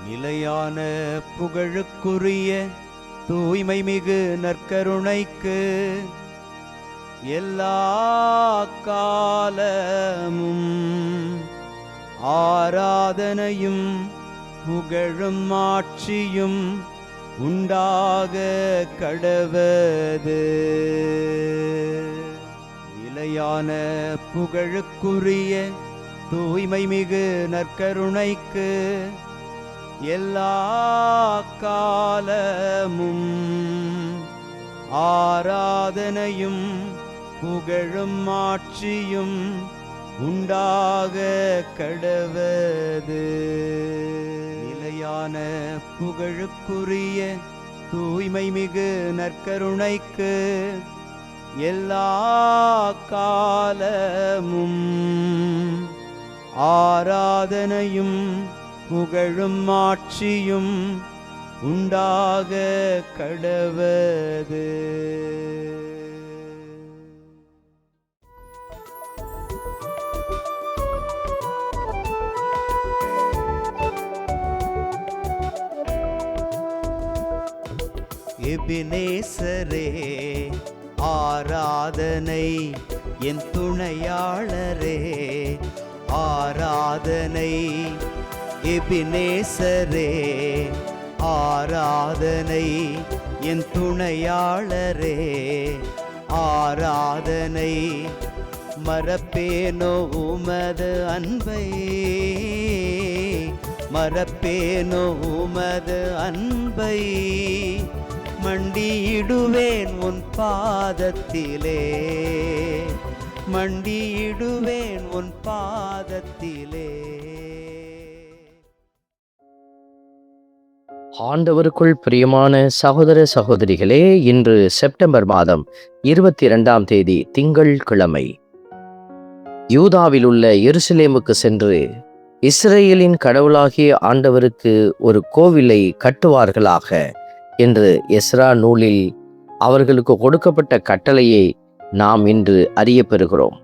நிலையான புகழுக்குரிய தூய்மை மிகு நற்கருணைக்கு எல்லா காலமும் ஆராதனையும் புகழும் ஆட்சியும் உண்டாக கடவது. நிலையான புகழுக்குரிய தூய்மை மிகு நற்கருணைக்கு எல்லா காலமும் ஆராதனையும் புகழும் ஆட்சியும் உண்டாக கடவது. நிலையான புகழுக்குரிய தூய்மை மிகு நற்கருணைக்கு எல்லா காலமும் ஆராதனையும் புகழும் ஆட்சியும் உண்டாக கடவது. எபினேசரே ஆராதனை, என் துணையாளரே ஆராதனை. எபினேசரே ஆராதனை, என் துணையாளரே ஆராதனை. மறப்பேனோ உமது அன்பை, மறப்பேனோ உமது அன்பை. மண்டியிடுவேன் உன் பாதத்திலே, மண்டியிடுவேன் உன் பாதத்திலே. ஆண்டவருக்குள் பிரியமான சகோதர சகோதரிகளே, இன்று செப்டம்பர் மாதம் 22ஆம் தேதி திங்கள் கிழமை. யூதாவில் உள்ள எருசலேமுக்கு சென்று இஸ்ரேலின் கடவுளாகிய ஆண்டவருக்கு ஒரு கோவிலை கட்டுவார்களாக என்று எஸ்ரா நூலில் அவர்களுக்கு கொடுக்கப்பட்ட கட்டளையை நாம் இன்று அறிய பெறுகிறோம்.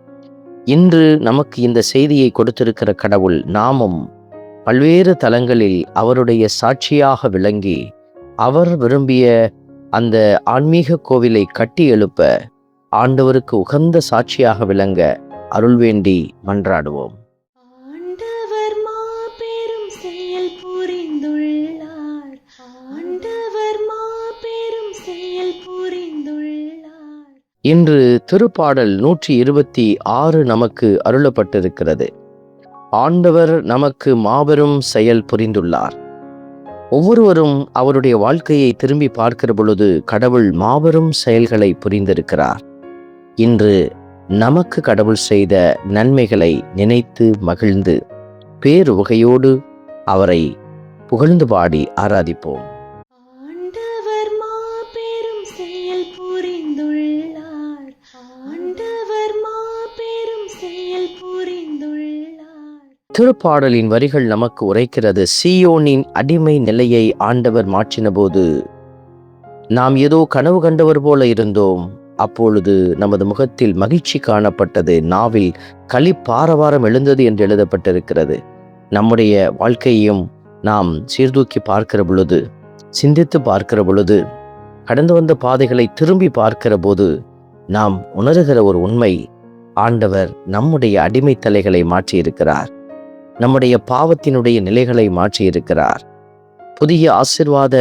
இன்று நமக்கு இந்த செய்தியை கொடுத்திருக்கிற கடவுள் நாமும் பல்வேறு தலங்களில் அவருடைய சாட்சியாக விளங்கி அவர் விரும்பிய அந்த ஆன்மீக கோவிலை கட்டி எழுப்ப ஆண்டவருக்கு உகந்த சாட்சியாக விளங்க அருள் வேண்டி மன்றாடுவோம். ஆண்டவர் மாபெரும் செயல் புரிந்துள்ளார், ஆண்டவர் மாபெரும் செயல் புரிந்துள்ளார். இன்று திருப்பாடல் 126 நமக்கு அருளப்பட்டிருக்கிறது. ஆண்டவர் நமக்கு மாபெரும் செயல் புரிந்துள்ளார். ஒவ்வொருவரும் அவருடைய வாழ்க்கையை திரும்பி பார்க்கிற பொழுது கடவுள் மாபெரும் செயல்களை புரிந்திருக்கிறார். இன்று நமக்கு கடவுள் செய்த நன்மைகளை நினைத்து மகிழ்ந்து பேருவகையோடு அவரை புகழ்ந்து பாடி ஆராதிப்போம். ஆண்டவர் மாபெரும் செயல் புரிந்துள்ளார், ஆண்டவர் மாபெரும் செயல் புரிந்துள்ளார். திருப்பாடலின் வரிகள் நமக்கு உரைக்கிறது. சீயோனின் அடிமை நிலையை ஆண்டவர் மாற்றின போது நாம் ஏதோ கனவு கண்டவர் போல இருந்தோம். அப்பொழுது நமது முகத்தில் மகிழ்ச்சி காணப்பட்டது, நாவில் களிப்பாரவாரம் எழுந்தது என்று எழுதப்பட்டிருக்கிறது. நம்முடைய வாழ்க்கையையும் நாம் சீர்தூக்கி பார்க்கிற பொழுது, சிந்தித்து பார்க்கிற பொழுது, கடந்து வந்த பாதைகளை திரும்பி பார்க்கிற போது நாம் உணர்கிற ஒரு உண்மை, ஆண்டவர் நம்முடைய அடிமை தலைகளை மாற்றியிருக்கிறார், நம்முடைய பாவத்தினுடைய நிலைகளை மாற்றியிருக்கிறார். புதிய ஆசீர்வாத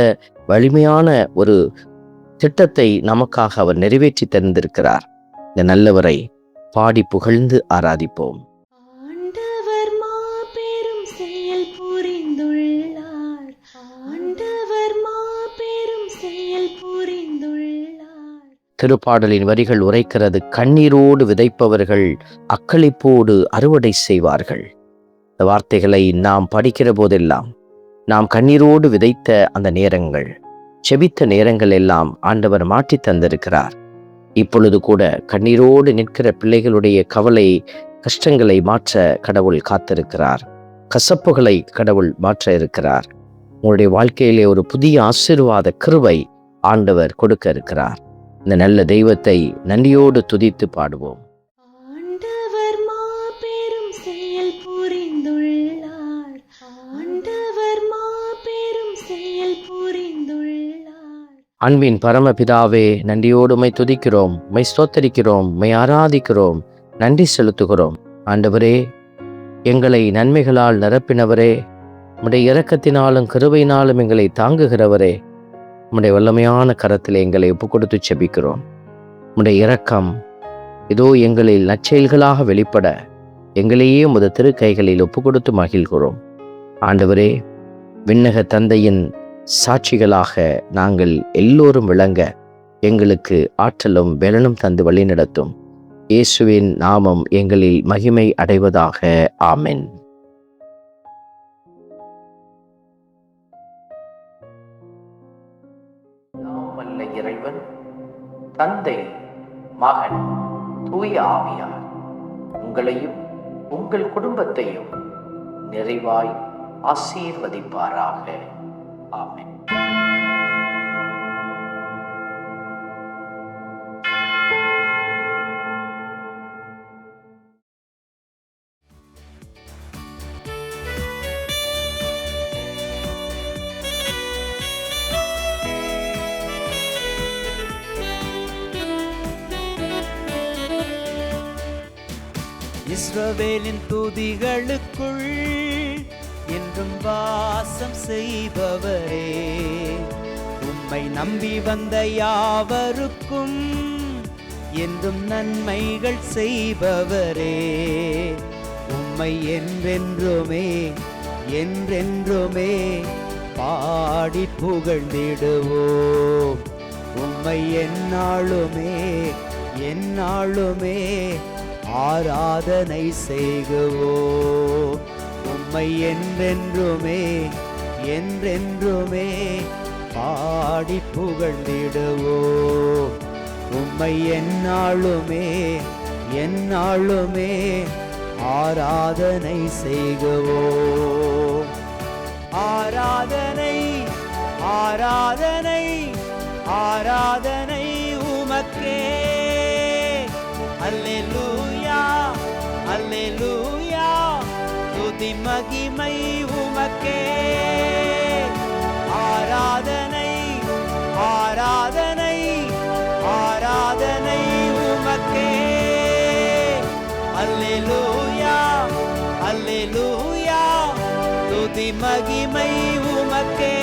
வலிமையான ஒரு திட்டத்தை நமக்காக அவர் நிறைவேற்றி தந்திருக்கிறார். இந்த நல்லவரை பாடி புகழ்ந்து ஆராதிப்போம். ஆண்டவர் மாபெரும் செயல் புரிந்துள்ளார், ஆண்டவர் மாபெரும் செயல் புரிந்துள்ளார். திருப்பாடலின் வரிகள் உரைக்கிறது. கண்ணீரோடு விதைப்பவர்கள் அக்களிப்போடு அறுவடை செய்வார்கள். இந்த வார்த்தைகளை நாம் படிக்கிற போதெல்லாம் நாம் கண்ணீரோடு விதைத்த அந்த நேரங்கள், செபித்த நேரங்கள் எல்லாம் ஆண்டவர் மாற்றி தந்திருக்கிறார். இப்பொழுது கூட கண்ணீரோடு நிற்கிற பிள்ளைகளுடைய கவலை கஷ்டங்களை மாற்ற கடவுள் காத்திருக்கிறார். கசப்புகளை கடவுள் மாற்ற இருக்கிறார். உங்களுடைய வாழ்க்கையிலே ஒரு புதிய ஆசீர்வாத கிருபை ஆண்டவர் கொடுக்க இருக்கிறார். இந்த நல்ல தெய்வத்தை நன்றியோடு துதித்து பாடுவோம். ஆண்டவர் மாபெரும் செயல் புரிந்துள்ளார், ஆண்டவர் மாபெரும் அன்பின் பரமபிதாவே, நன்றியோடு உம்மை துதிக்கிறோம், உம்மை ஸ்தோத்தரிக்கிறோம், உம்மை ஆராதிக்கிறோம், நன்றி செலுத்துகிறோம். ஆண்டவரே, எங்களை நன்மைகளால் நிரப்பினவரே, உம்முடைய இரக்கத்தினாலும் கிருபையினாலும் எங்களை தாங்குகிறவரே, உம்முடைய வல்லமையான கரத்தில் எங்களை ஒப்புக்கொடுத்து செபிக்கிறோம். உம்முடைய இரக்கம் இதோ எங்களில் நற்செயல்களாக வெளிப்பட எங்களையே உமது திருக்கைகளில் ஒப்புக்கொடுத்து மகிழ்கிறோம். ஆண்டவரே, விண்ணக தந்தையின் சாட்சிகளாக நாங்கள் எல்லோரும் விளங்க எங்களுக்கு ஆற்றலும் பலனும் தந்து வழி நடத்தும். இயேசுவின் நாமம் எங்களில் மகிமை அடைவதாக. ஆமென். வல்ல இறைவன் தந்தை, மகன், தூய ஆவியார் உங்களையும் உங்கள் குடும்பத்தையும் நிறைவாய் ஆசீர்வதிப்பாராக. ஆமென். இஸ்ரவேலின் துதிகளுக்குள் என்றும் வாசம் செய்பவரே, உம்மை நம்பி வந்த யாவருக்கும் என்றும் நன்மைகள் செய்பவரே, உம்மை என்றென்றுமே என்றென்றுமே பாடி புகழ்ந்திடுவோம். உம்மை எந்நாளுமே எந்நாளுமே ஆராதனை செய்குவோம். உம்மை என்றென்றுமே என்றென்றுமே பாடி புகழ்ந்திடுவோம். உம்மை எந்நாளுமே எந்நாளுமே ஆராதனை செய்குவோம். ஆராதனை ஆராதனை ஆராதனை உமக்கே. அல்லேலூயா அல்லேலூயா, துதி மகிமை உமக்கே. ஆராதனை ஆராதனை ஆராதனை உமக்கே. அல்லேலூயா அல்லேலூயா, துதி மகிமை உமக்கே.